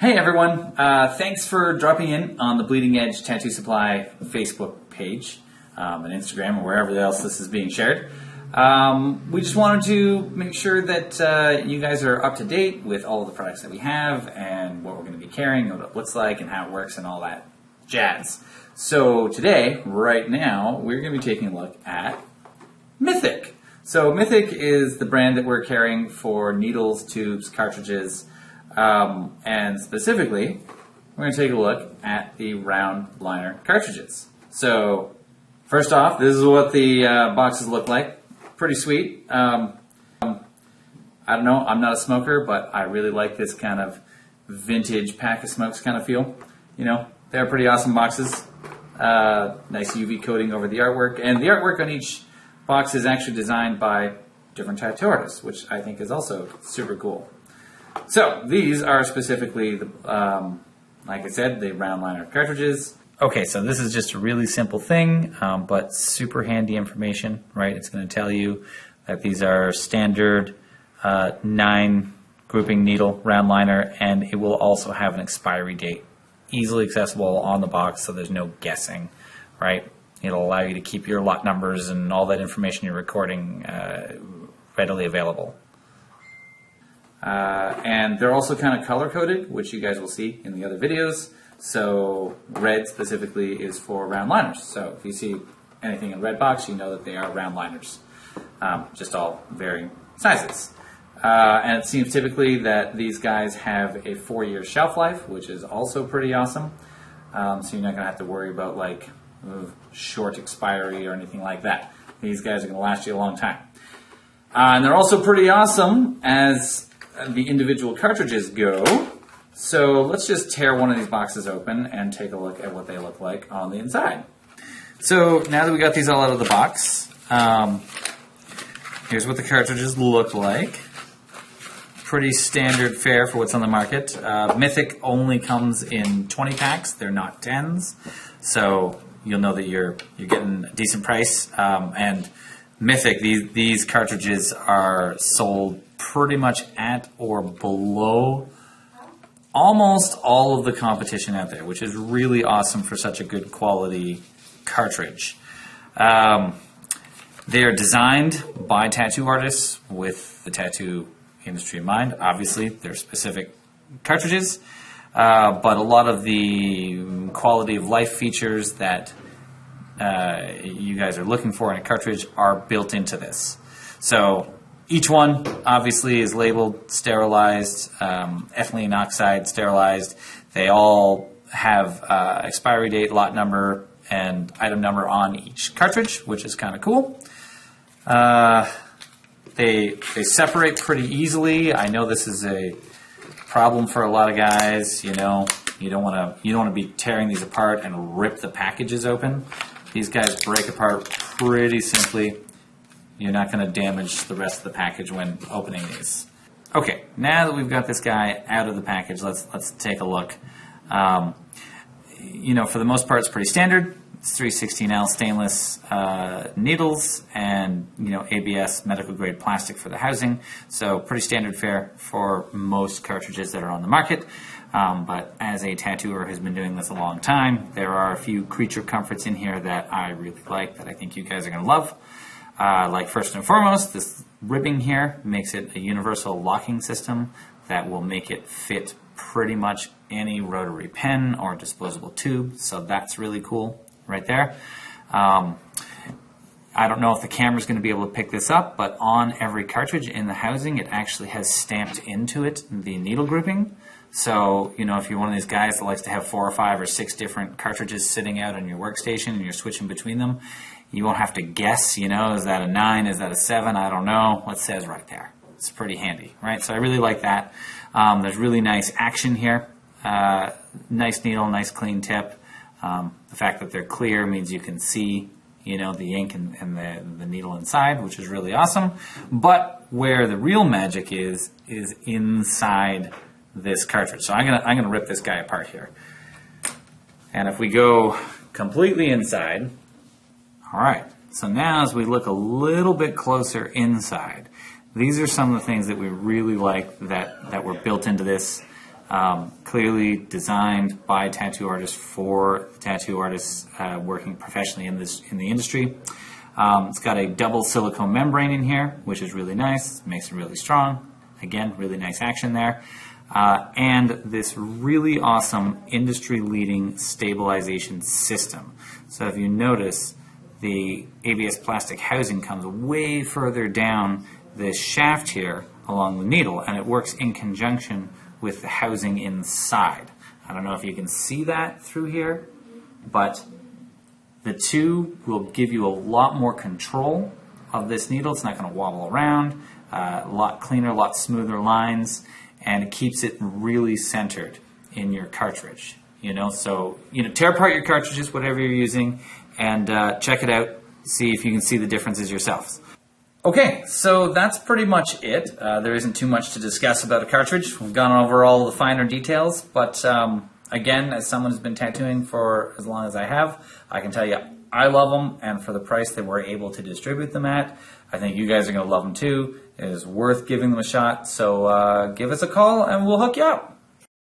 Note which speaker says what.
Speaker 1: Hey everyone, thanks for dropping in on the Bleeding Edge Tattoo Supply Facebook page and Instagram or wherever else this is being shared. We just wanted to make sure that you guys are up to date with all of the products that we have and what we're going to be carrying, what it looks like and how it works and all that jazz. So today, right now, we're going to be taking a look at Mythic. So Mythic is the brand that we're carrying for needles, tubes, cartridges, and specifically, we're going to take a look at the round liner cartridges. So, first off, this is what the boxes look like. Pretty sweet. I don't know, I'm not a smoker, but I really like this kind of vintage pack of smokes kind of feel. You know, they're pretty awesome boxes. Nice UV coating over the artwork, and the artwork on each box is actually designed by different tattoo artists, which I think is also super cool. So, these are specifically, like I said, the round liner cartridges. Okay, so this is just a really simple thing, but super handy information, right? It's going to tell you that these are standard 9 grouping needle round liner, and it will also have an expiry date. Easily accessible on the box, so there's no guessing, right? It'll allow you to keep your lot numbers and all that information you're recording readily available. And they're also kind of color-coded, which you guys will see in the other videos. So red specifically is for round liners. So if you see anything in red box, you know that they are round liners, just all varying sizes. And it seems typically that these guys have a 4-year shelf life, which is also pretty awesome. So you're not going to have to worry about like short expiry or anything like that. These guys are going to last you a long time. And they're also pretty awesome as the individual cartridges go. So let's just tear one of these boxes open and take a look at what they look like on the inside. So now that we got these all out of the box, here's what the cartridges look like. Pretty standard fare for what's on the market. Mythic only comes in 20 packs. They're not 10s. So you'll know that you're getting a decent price. And Mythic, these cartridges are sold pretty much at or below almost all of the competition out there, which is really awesome for such a good quality cartridge. They are designed by tattoo artists with the tattoo industry in mind. Obviously, they're specific cartridges, but a lot of the quality of life features that you guys are looking for in a cartridge are built into this. So each one obviously is labeled, sterilized, ethylene oxide sterilized. They all have expiry date, lot number, and item number on each cartridge, which is kind of cool. They separate pretty easily. I know this is a problem for a lot of guys. You know, you don't want to be tearing these apart and rip the packages open. These guys break apart pretty simply. You're not going to damage the rest of the package when opening these. Okay, now that we've got this guy out of the package, let's take a look. You know, for the most part, it's pretty standard. It's 316L stainless needles and, you know, ABS medical grade plastic for the housing. So pretty standard fare for most cartridges that are on the market. But as a tattooer who's been doing this a long time, there are a few creature comforts in here that I really like that I think you guys are going to love. Like first and foremost, this ribbing here makes it a universal locking system that will make it fit pretty much any rotary pen or disposable tube. So that's really cool right there. I don't know if the camera's going to be able to pick this up, but on every cartridge in the housing, it actually has stamped into it the needle grouping. So, you know, if you're one of these guys that likes to have 4 or 5 or 6 different cartridges sitting out on your workstation and you're switching between them, you won't have to guess, you know, is that a 9, is that a 7, I don't know. What says right there. It's pretty handy, right? So I really like that. There's really nice action here. Nice needle, nice clean tip. The fact that they're clear means you can see, you know, the ink and the needle inside, which is really awesome. But where the real magic is inside this cartridge. So I'm gonna rip this guy apart here. And if we go completely inside, all right. So now as we look a little bit closer inside, these are some of the things that we really like that were built into this. Clearly designed by tattoo artists for tattoo artists working professionally in the industry. It's got a double silicone membrane in here, which is really nice. It makes it really strong. Again, really nice action there. And this really awesome industry-leading stabilization system. So if you notice, the ABS plastic housing comes way further down this shaft here along the needle, and it works in conjunction with the housing inside. I don't know if you can see that through here, but the two will give you a lot more control of this needle. It's not going to wobble around, a lot cleaner, a lot smoother lines, and it keeps it really centered in your cartridge. So tear apart your cartridges, whatever you're using, and check it out. See if you can see the differences yourselves. Okay, so that's pretty much it. There isn't too much to discuss about a cartridge. We've gone over all the finer details, but again, as someone who's been tattooing for as long as I have, I can tell you I love them, and for the price that we're able to distribute them at, I think you guys are going to love them too. It is worth giving them a shot, so give us a call and we'll hook you up.